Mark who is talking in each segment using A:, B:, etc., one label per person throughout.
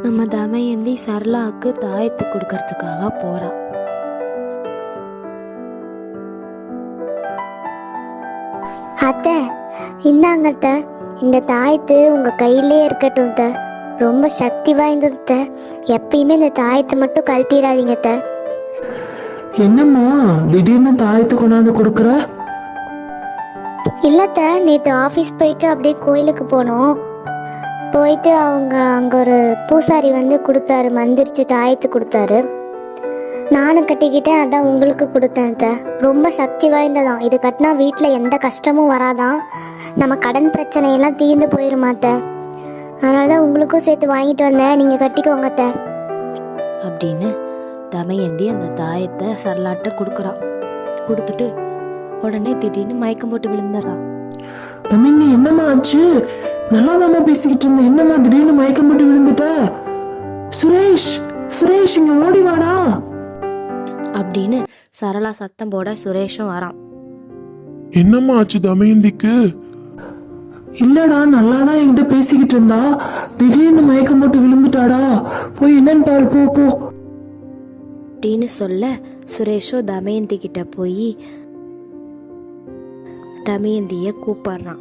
A: நம்ம தமயந்தி சரளாவுக்கு தாயத்து கொடுக்கறதுக்காக போறா.
B: அத்தை, இந்தாங்க அத்தை, இந்த தாயத்து உங்க கையிலே இருக்கட்டும் அத்தை. ரொம்ப சக்தி வாய்ந்தது அத்தை. எப்பயுமே இந்த தாயத்தை மட்டும் கழட்டிடாதீங்க அத்தை.
C: என்னம்மா திடீர்னு தாயத்து கொண்டாந்து கொடுக்குற?
B: இல்லத்த, நேற்று ஆஃபீஸ் போயிட்டு அப்படியே கோயிலுக்கு போனோம். போயிட்டு அங்கே ஒரு பூசாரி வந்து கொடுத்தாரு, மந்திரிச்சு தாயத்து கொடுத்தாரு. நானும் கட்டிக்கிட்டேன், அதான் உங்களுக்கு கொடுத்தேன் அத்தை. ரொம்ப சக்தி வாய்ந்ததான். இது கட்டினா வீட்டில் எந்த கஷ்டமும் வராதான். நம்ம கடன் பிரச்சனையெல்லாம் தீர்ந்து போயிருமா அத்தை. அதனால தான் உங்களுக்கும் சேர்த்து வாங்கிட்டு வந்தேன், நீங்கள் கட்டிக்கோங்க அத்தை
A: அப்படின்னு தமயந்தி அந்த தாயத்தை சரளாட்ட கொடுக்குறா. கொடுத்துட்டு உடனே திடீர்னு மயக்கம் போட்டு விழுந்துடுறா.
C: தம்பிங்க என்னம்மா ஆச்சு? நல்லா தாம்மா பேசிக்கிட்டு இருந்தேன், என்னம்மா திடீர்னு மயக்கம் போட்டு விழுந்துட்ட? சுரேஷ், சுரேஷ் இங்க ஓடி வாடா
A: அப்படின்னு சரளா சத்தம் போட சுரேஷும் வரான்.
D: என்னம்மா ஆச்சு தமயந்திக்கு?
C: இல்லடா, நல்லாதான் என்கிட்ட பேசிக்கிட்டு இருந்தா, திடீர்னு மயக்கம் போட்டு விழுந்துட்டாடா. போய் என்னன்னு பாரு, போ போ
A: அப்படின்னு சொல்ல சுரேஷும் தமயந்தி கிட்ட போய் தமயந்திய கூப்பிடுறான்.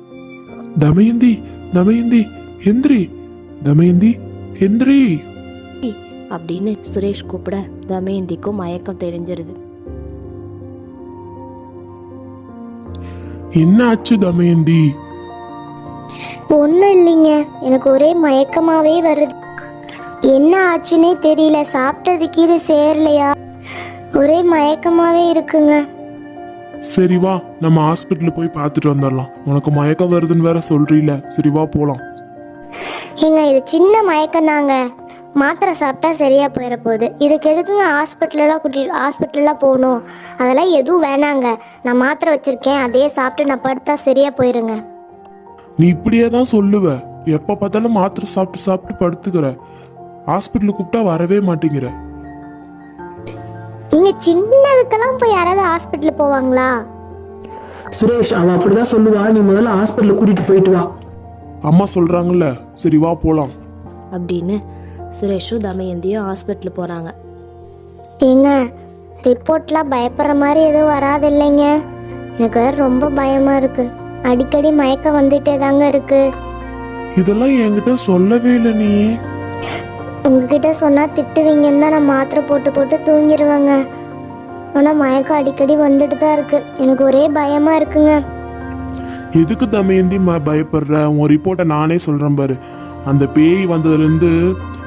D: தமயந்தி, தமயந்தி எந்திரி, தமயந்தி எந்திரி
A: அப்படின்னு சுரேஷ் கூப்பிட தமயந்திக்கும் மயக்கம் தெரிஞ்சிருது.
D: என்ன ஆச்சு தமயந்தி?
B: ஒன்றும் இல்லைங்க, எனக்கு ஒரே மயக்கமாகவே வருது. என்ன ஆச்சுன்னே தெரியல. சாப்பிட்டது கீழே சேரலையா, ஒரே மயக்கமாகவே இருக்குங்க.
D: சரி வா, நம்ம ஹாஸ்பிட்டல் போய் பார்த்துட்டு வந்துடலாம். உனக்கு மயக்கம் வருதுன்னு வேற சொல்றீல, சரி வா போலாம்.
B: ஏங்க, இது சின்ன மயக்கம் தாங்க, மாத்திரை சாப்பிட்டா சரியா போயிட போகுது. இதுக்கு எதுக்குங்க ஹாஸ்பிட்டலெலாம் போகணும்? அதெல்லாம் எதுவும் வேணாங்க. நான் மாத்திரை வச்சிருக்கேன், அதையே சாப்பிட்டு நான் படுத்தா சரியா போயிருங்க.
D: நீ இப்படியே தான் சொல்லுவ, எப்ப பார்த்தாலும் மாத்திரை சாப்பிட்டு சாப்பிட்டு படுத்துக்கிற. ஹாஸ்பிட்டலுக்கு கூப்பிட்டா வரவே மாட்டேங்கிற.
B: நீங்க சின்னதுக்கெல்லாம் போய் யாராவது ஹாஸ்பிட்டல் போவாங்களா?
C: சுரேஷ், அவன் அப்படிதான் சொல்லுவா. நீ முதல்ல ஹாஸ்பிட்டல் கூட்டிட்டு போயிட்டு வா.
D: அம்மா சொல்றாங்கல்ல, சரி வா போலாம்
A: அப்படின்னு சுரேஷும் தமயந்தியும் ஹாஸ்பிட்டல் போறாங்க.
B: ஏங்க, ரிப்போர்ட்லாம் பயப்படுற மாதிரி எதுவும் வராது இல்லைங்க? எனக்கு வேற ரொம்ப பயமா இருக்கு. அடிக்கடி மயக்கம் வந்துட்டே தாங்க இருக்கு.
D: இதெல்லாம் என்கிட்ட சொல்லவே இல்லை நீ.
B: உங்ககிட்ட சொன்னா திட்டுவீங்கன்னு தான் நான் மாத்திரை போட்டு போட்டு தூங்கிடுவேங்க. ஆனா மயக்கம் அடிக்கடி வந்துட்டு தான் இருக்கு. எனக்கு ஒரே பயமா இருக்குங்க.
D: எதுக்கு தமயந்தி பயப்படுற? உன் ரிப்போர்ட்டை நானே சொல்றேன் பாரு. அந்த பேய் வந்ததுலேருந்து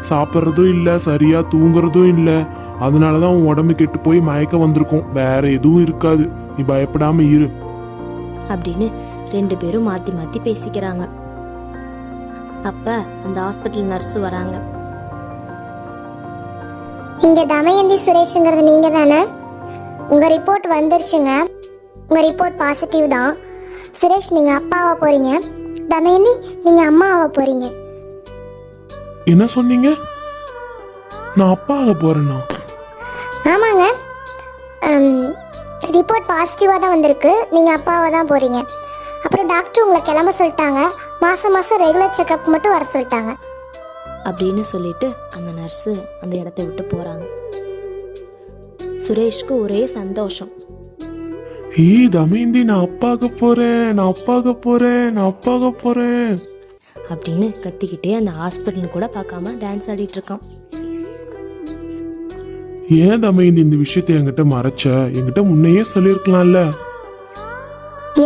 D: சாப்பிட்றதும் இல்லை, சரியா தூங்குறதும் இல்லை. அதனாலதான் உன் உடம்பு கெட்டு போய் மயக்கம் வந்திருக்கும், வேற எதுவும் இருக்காது. நீ பயப்படாம இரு
A: அப்படின்னு ரெண்டு பேரும் மாத்தி மாத்தி பேசிக்கிறாங்க. அப்ப அந்த ஹாஸ்பிட்டல் நர்ஸ் வராங்க.
B: இங்க தமயந்தி சுரேஷுங்கிறது நீங்க தானே? உங்க ரிப்போர்ட் வந்துருச்சுங்க. உங்க ரிப்போர்ட் பாசிட்டிவ் தான். சுரேஷ், நீங்க அப்பாவா போறீங்க. தமயந்தி, நீங்க அம்மாவா போறீங்க.
D: என்ன சொன்னீங்க? நான் அப்பா ஆக போறேன்னா?
B: ஆமாங்க, ரிப்போர்ட் பாசிட்டிவாக தான் வந்திருக்கு. நீங்கள் அப்பாவாக தான் போகிறீங்க. அப்புறம் டாக்டர் உங்களை கிளம்ப சொல்லிட்டாங்க. மாதம் மாதம் ரெகுலர் செக்கப் மட்டும் வர சொல்லிட்டாங்க
A: அப்படின்னு சொல்லிட்டு அந்த நர்ஸு அந்த இடத்த விட்டு போறாங்க. சுரேஷ்க்கு ஒரே சந்தோஷம்.
D: ஏய் தமயந்தி, நான் அப்பாக போறேன், நான் அப்பாக போறேன், நான் அப்பாக போறேன்
A: அப்படின்னு கத்திக்கிட்டே அந்த ஹாஸ்பிட்டல் கூட பார்க்காம டான்ஸ் ஆடிட்டு இருக்கான்.
D: ஏன் தமயந்தி இந்த விஷயத்தை என்கிட்ட மறைச்ச? என்கிட்ட முன்னையே சொல்லியிருக்கலாம்ல.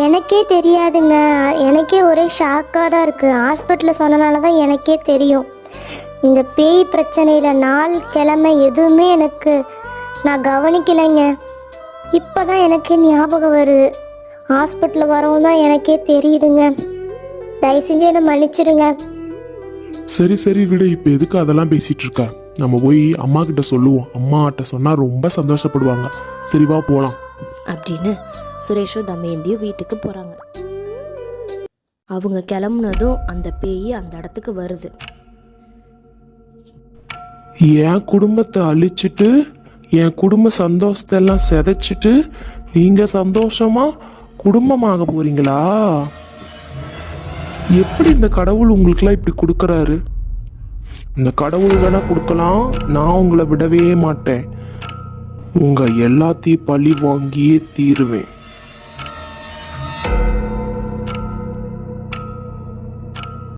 B: எனக்கே தெரியாதுங்க. எனக்கே ஒரே ஷாக்காக தான் இருக்குது. ஹாஸ்பிட்டலில் சொன்னனால தான் எனக்கே தெரியும். இந்த பேய் பிரச்சனையில் நாள் கிழமை எதுவுமே நான் கவனிக்கலைங்க. இப்போ தான் எனக்கு ஞாபகம் வருது. ஹாஸ்பிட்டலில் வரவும் தான் எனக்கே தெரியுதுங்க. தயவு செஞ்சு என்னை மன்னிச்சிடுங்க.
D: சரி சரி விடு, இப்போ எதுக்கு அதெல்லாம் பேசிட்டு இருக்க? நம்ம போய் அம்மா கிட்ட சொல்லுவோம். அம்மா கிட்ட சொன்னா ரொம்ப சந்தோஷப்படுவாங்க. சரி வா போலாம்
A: அப்படின்னு சுரேஷும் தமயந்தியும் வீட்டுக்கு போறாங்க. அவங்க கிளம்புனதும் அந்த பேய் அந்த இடத்துக்கு வருது.
D: என் குடும்பத்தை அழிச்சிட்டு என் குடும்ப சந்தோஷத்தை எல்லாம் சிதைச்சிட்டு நீங்க சந்தோஷமா குடும்பமாக போறீங்களா? எப்படி இந்த கடவுள் உங்களுக்குலாம் இப்படி கொடுக்கறாரு? இந்த கடவுள் வேணா கொடுக்கலாம், நான் உங்களை விடவே மாட்டேன். உங்க எல்லாத்தையும் பழி வாங்கியே தீருவேன்.